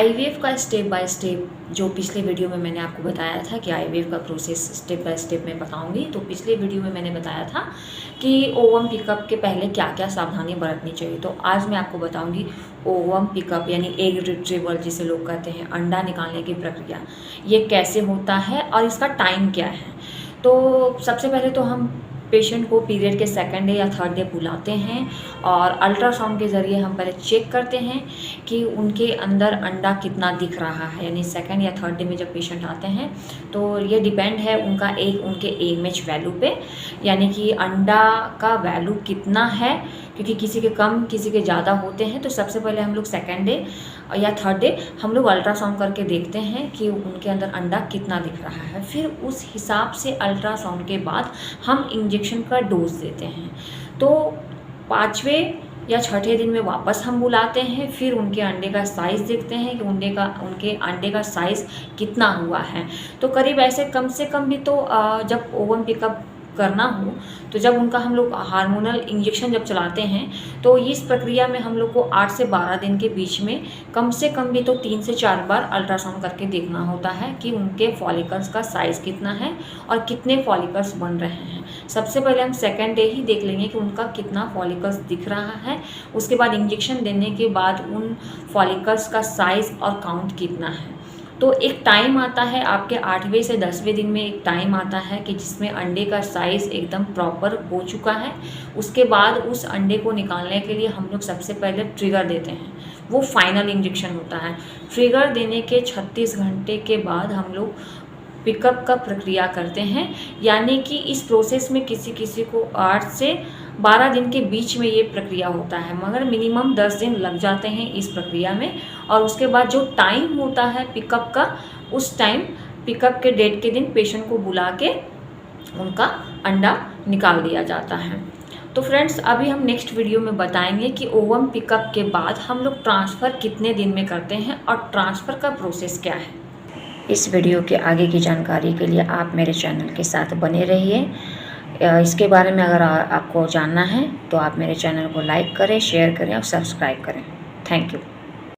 IVF का step by step जो पिछले वीडियो में मैंने आपको बताया था कि आईवीएफ का प्रोसेस स्टेप बाय स्टेप मैं बताऊंगी। तो पिछले वीडियो में मैंने बताया था कि ओवम पिकअप के पहले क्या क्या सावधानी बरतनी चाहिए। तो आज मैं आपको बताऊंगी ओवम पिकअप यानी एग रिट्रीवल जिसे लोग कहते हैं, अंडा निकालने की प्रक्रिया, ये कैसे होता है और इसका टाइम क्या है। तो सबसे पहले तो हम पेशेंट को पीरियड के सेकंड डे या थर्ड डे बुलाते हैं और अल्ट्रासाउंड के ज़रिए हम पहले चेक करते हैं कि उनके अंदर अंडा कितना दिख रहा है। यानी सेकंड या थर्ड डे में जब पेशेंट आते हैं तो ये डिपेंड है उनके AMH वैल्यू पे, यानी कि अंडा का वैल्यू कितना है, क्योंकि किसी के कम किसी के ज़्यादा होते हैं। तो सबसे पहले हम लोग सेकेंड डे या थर्ड डे हम लोग अल्ट्रासाउंड करके देखते हैं कि उनके अंदर अंडा कितना दिख रहा है। फिर उस हिसाब से अल्ट्रासाउंड के बाद हम इंजेक्शन का डोज देते हैं। तो 5वें या 6ठे दिन में वापस हम बुलाते हैं, फिर उनके अंडे का साइज़ देखते हैं कि उनके अंडे का साइज़ कितना हुआ है। तो करीब ऐसे कम से कम भी तो जब ओवम पिकअप करना हो तो जब उनका हम लोग हार्मोनल इंजेक्शन जब चलाते हैं तो इस प्रक्रिया में हम लोग को 8 से 12 दिन के बीच में कम से कम भी तो 3 से 4 बार अल्ट्रासाउंड करके देखना होता है कि उनके फॉलिकल्स का साइज़ कितना है और कितने फॉलिकल्स बन रहे हैं। सबसे पहले हम सेकेंड डे ही देख लेंगे कि उनका कितना फॉलिकल्स दिख रहा है। उसके बाद इंजेक्शन देने के बाद उन फॉलिकल्स का साइज़ और काउंट कितना है। तो एक टाइम आता है आपके 8वें से 10वें दिन में, एक टाइम आता है कि जिसमें अंडे का साइज़ एकदम प्रॉपर हो चुका है। उसके बाद उस अंडे को निकालने के लिए हम लोग सबसे पहले ट्रिगर देते हैं, वो फाइनल इंजेक्शन होता है। ट्रिगर देने के 36 घंटे के बाद हम लोग पिकअप का प्रक्रिया करते हैं, यानी कि इस प्रोसेस में किसी को 8 से 12 दिन के बीच में ये प्रक्रिया होता है, मगर मिनिमम 10 दिन लग जाते हैं इस प्रक्रिया में। और उसके बाद जो टाइम होता है पिकअप का, उस टाइम पिकअप के डेट के दिन पेशेंट को बुला के उनका अंडा निकाल दिया जाता है। तो फ्रेंड्स, अभी हम नेक्स्ट वीडियो में बताएंगे कि ओवम पिकअप के बाद हम लोग ट्रांसफ़र कितने दिन में करते हैं और ट्रांसफ़र का प्रोसेस क्या है। इस वीडियो के आगे की जानकारी के लिए आप मेरे चैनल के साथ बने रहिए। इसके बारे में अगर आपको जानना है तो आप मेरे चैनल को लाइक करें, शेयर करें और सब्सक्राइब करें। Thank you.